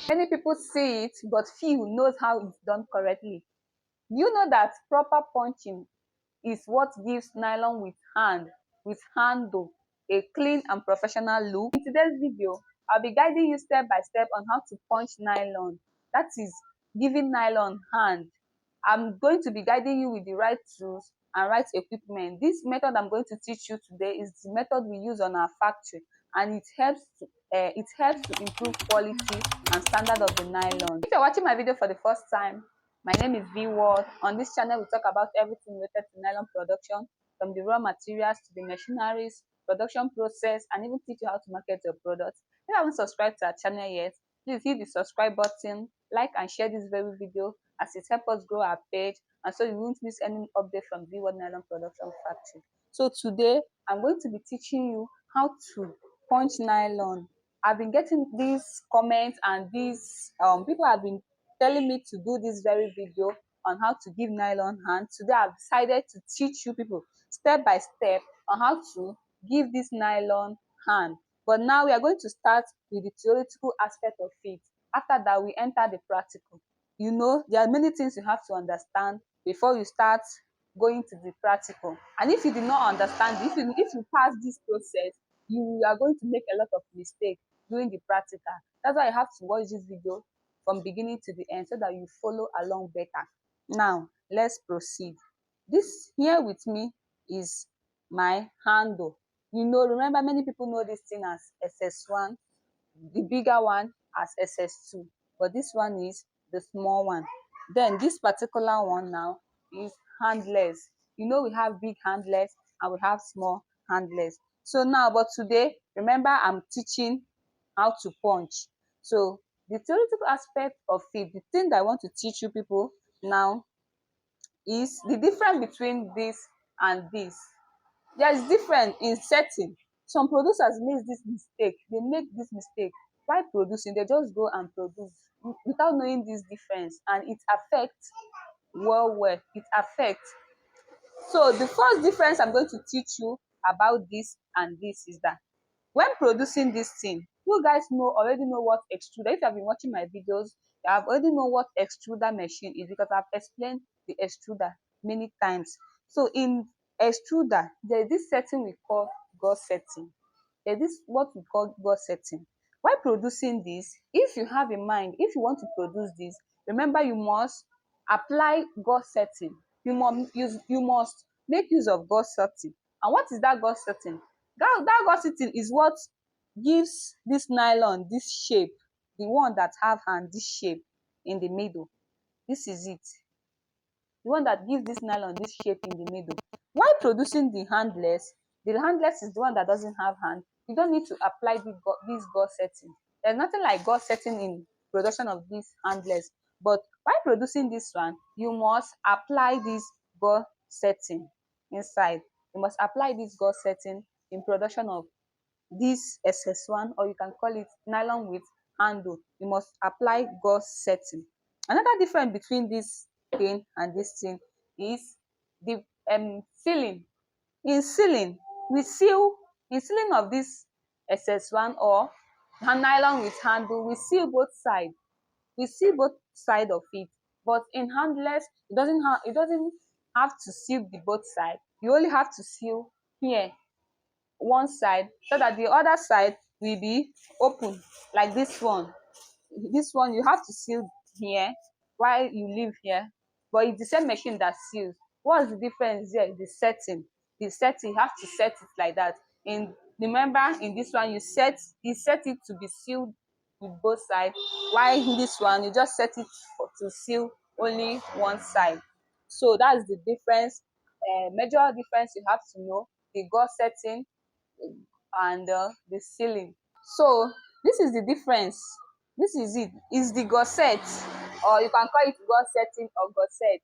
Many people see it, but few knows how it's done correctly. You know that proper punching is what gives nylon with handle a clean and professional look. In today's video, I'll be guiding you step by step on how to punch nylon. That is giving nylon hand. I'm going to be guiding you with the right tools and right equipment. This method I'm going to teach you today is the method we use on our factory, and it helps to improve quality and standard of the nylon. If you're watching my video for the first time, my name is V Ward. On this channel, we talk about everything related to nylon production, from the raw materials to the machineries, production process, and even teach you how to market your products. If you haven't subscribed to our channel yet, please hit the subscribe button, like and share this very video, as it helps us grow our page, and so you won't miss any update from V Ward Nylon Production Factory. So today, I'm going to be teaching you how to punch nylon. I've been getting these comments, and these people have been telling me to do this very video on how to give nylon hand. Today I've decided to teach you people step by step on how to give this nylon hand. But now we are going to start with the theoretical aspect of it. After that, we enter the practical. You know, there are many things you have to understand before you start going to the practical. And if you do not understand, if you pass this process, you are going to make a lot of mistakes during the practical. That's why you have to watch this video from beginning to the end so that you follow along better. Now, let's proceed. This here with me is my handle. You know, remember, many people know this thing as SS1, the bigger one as SS2, but this one is the small one. Then this particular one now is handless. You know, we have big handless and we have small handless. So now, but today, remember, I'm teaching how to punch. So the theoretical aspect of it, the thing that I want to teach you people now, is the difference between this and this. There is difference in setting. Some producers make this mistake. They make this mistake while producing. They just go and produce without knowing this difference, and it affects it affects. So the first difference I'm going to teach you about this and this is that when producing this thing, you guys already know what extruder. If you have been watching my videos, you have already know what extruder machine is, because I've explained the extruder many times. So in extruder, there is this setting we call gauge setting. There is what we call gauge setting. While producing this, if you have in mind, if you want to produce this, remember you must apply gauge setting. You must make use of gauge setting. And what is that gauge setting? That gauze setting is what gives this nylon this shape, the one that have hand, this shape in the middle. This is it, the one that gives this nylon this shape in the middle. While producing the handless is the one that doesn't have hand. You don't need to apply this gauze setting. There's nothing like gauze setting in production of this handless, but while producing this one, you must apply this gauze setting inside. You must apply this gauze setting in production of this SS1, or you can call it nylon with handle. You must apply gauze setting. Another difference between this thing and this thing is the sealing. In sealing, we seal in sealing of this SS1 or nylon with handle, we seal both sides. We seal both side of it. But in handless, it doesn't have to seal the both side. You only have to seal here one side, so that the other side will be open, like this one. This one you have to seal here while you leave here, but it's the same machine that seals. What's the difference there? The setting. The setting, you have to set it like that. In Remember, in this one you set it to be sealed with both sides, while in this one you just set it to seal only one side. So that's the difference. Major difference you have to know: the gauze setting and the sealing. So this is the difference. This is it. Is the gusset, or you can call it gauze setting or gusset.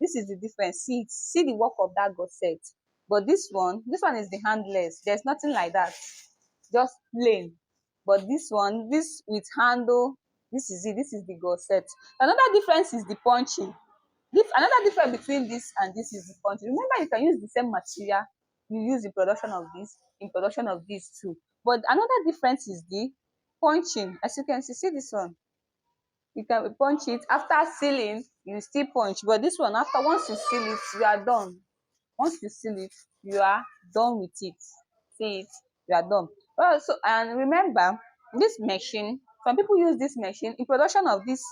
This is the difference. See the work of that gusset. But this one is the handless. There's nothing like that, just plain. But this with handle, this is it. This is the gusset. Another difference is the punching. Another difference between this and this is the punching. Remember, you can use the same material you use in production of this too. But another difference is the punching. As you can see this one. you can punch it. After sealing, you still punch, but this one, after once you seal it, you are done. Once you seal it, you are done with it. See it, you are done. Well, so and remember, this machine, some people use this machine in production of this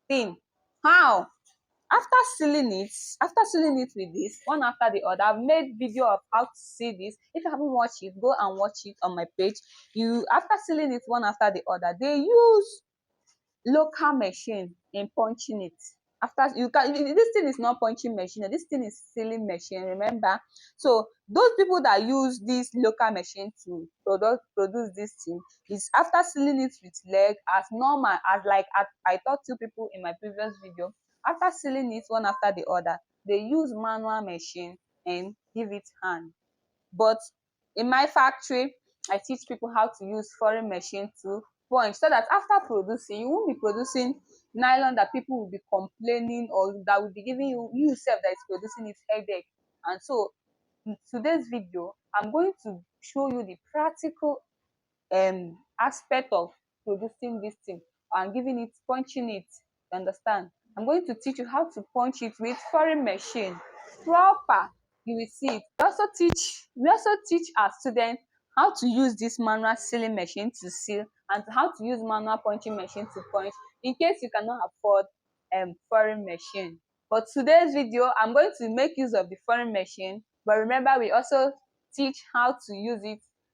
thing. How? After sealing it with this one after the other, I've made video of how to seal this. If you haven't watched it, go and watch it on my page. You After sealing it one after the other, they use local machine in punching it. After you can, this thing is not punching machine, this thing is sealing machine, remember. So those people that use this local machine to produce this thing is after sealing it with leg as normal, as like I taught two people in my previous video. After sealing it one after the other, they use manual machine and give it hand. But in my factory, I teach people how to use foreign machine to punch, so that after producing, you won't be producing nylon that people will be complaining, or that will be giving you sef that is producing it headache. And so in today's video, I'm going to show you the practical aspect of producing this thing and giving it, punching it. You understand? I'm going to teach you how to punch it with foreign machine proper. You will see it. We also teach our students how to use this manual sealing machine to seal, and how to use manual punching machine to punch, in case you cannot afford foreign machine. For today's video, I'm going to make use of the foreign machine, but remember, we also teach how to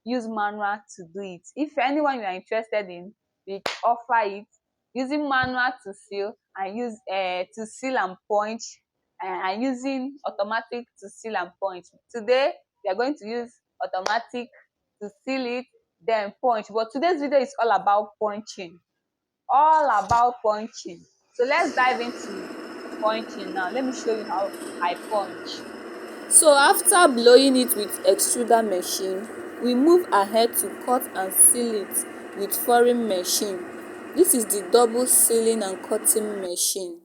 use manual to do it. If anyone you are interested in, we offer it using manual to seal, and use to seal and punch, and using automatic to seal and punch. Today we are going to use automatic to seal it, then punch. But today's video is all about punching, so let's dive into punching now. Let me show you how I punch. So after blowing it with extruder machine, we move ahead to cut and seal it with foreign machine. This is the double sealing and cutting machine.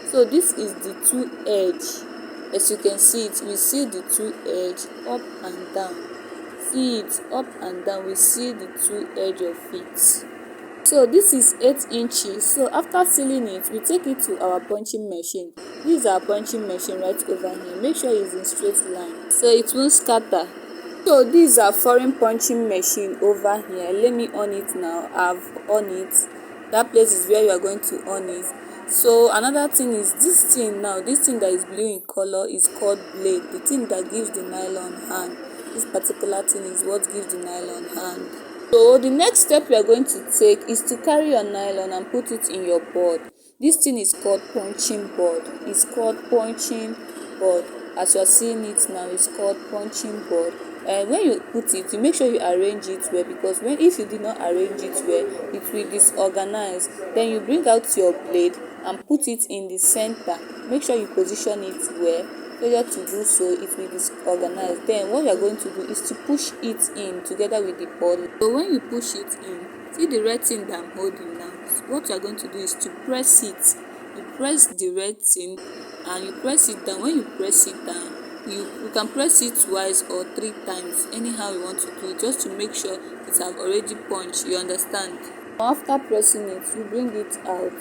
So this is the two edge. As you can see it, we see the two edge up and down. See it up and down, we see the two edge of it. So this is 8 inches. So after sealing it, we take it to our punching machine. This is our punching machine right over here. Make sure it's in straight line so it won't scatter. So this is our foreign punching machine over here. Let me on it now. I've on it. That place is where you are going to on it. So another thing is this thing now. This thing that is blue in color is called blade. The thing that gives the nylon hand. This particular thing is what gives the nylon hand. So the next step you are going to take is to carry your nylon and put it in your board. This thing is called punching board. It's called punching board. As you are seeing it now, it's called punching board. And when you put it, you make sure you arrange it well, because if you did not arrange it well, it will disorganize. Then you bring out your blade and put it in the center. Make sure you position it well. Failure to do so, it will disorganize. Then what you are going to do is to push it in together with the board. So when you push it in, see the red thing that I'm holding now. So what you are going to do is to press it. You press the red thing and you press it down. When you press it down, you can press it twice or 3 times, anyhow you want to do it, just to make sure it have already punched. You understand? After pressing it, you bring it out,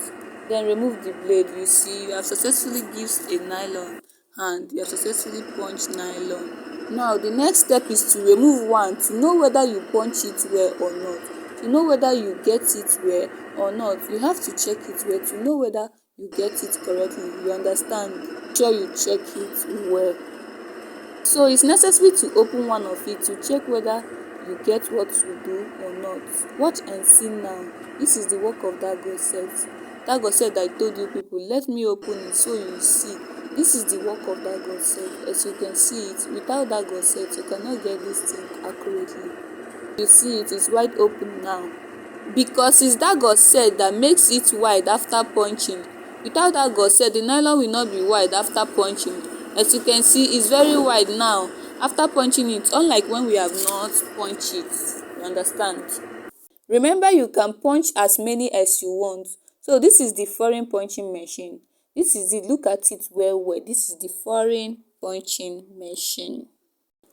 then remove the blade. You see you have successfully given a nylon hand. You have successfully punched nylon. Now the next step is to remove one, to know whether you punch it well or not, to know whether you get it well or not. You have to check it well to know whether you get it correctly. You understand? Make sure you check it well. So it's necessary to open one of it to check whether you get what you do or not. Watch and see now. This is the work of that gosset. That gosset that I told you people, let me open it so you see. This is the work of that gosset. As you can see it, without that gosset, you cannot get this thing accurately. You see it is wide open now, because it's that gosset that makes it wide after punching. Without that gosset, the nylon will not be wide after punching. As you can see, it's very wide now after punching it, unlike when we have not punched it. You understand? Remember, you can punch as many as you want. So this is the foreign punching machine. This is it. Look at it well. This is the foreign punching machine.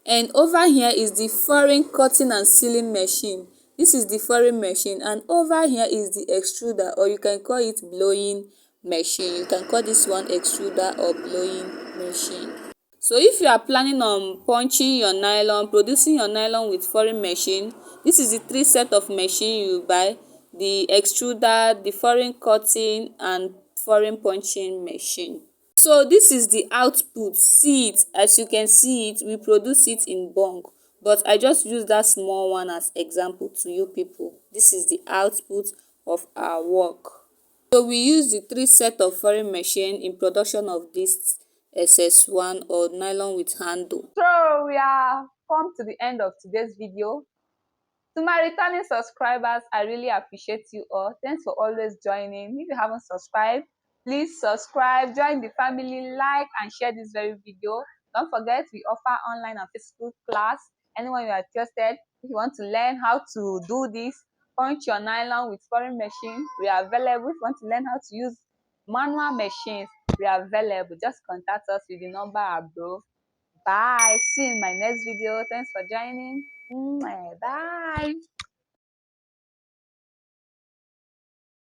And over here is the foreign cutting and sealing machine. This is the furring machine, and over here is the extruder, or you can call it blowing machine. You can call this one extruder or blowing machine. So if you are planning on punching your nylon, producing your nylon with furring machine, this is the three set of machine you buy: the extruder, the furring cutting, and furring punching machine. So this is the output. See it, as you can see it, we produce it in bulk, but I just use that small one as example to you people. This is the output of our work. So we use the three set of furring machine in production of this SS1 or nylon with handle. So we are come to the end of today's video. To my returning subscribers, I really appreciate you all. Thanks for always joining. If you haven't subscribed, please subscribe, join the family, like and share this very video. Don't forget, we offer online and physical class. Anyone you are interested, if you want to learn how to do this, punch your nylon with foreign machine, we are available. If you want to learn how to use manual machines, we are available. Just contact us with the number above. Bye. See you in my next video. Thanks for joining. Bye.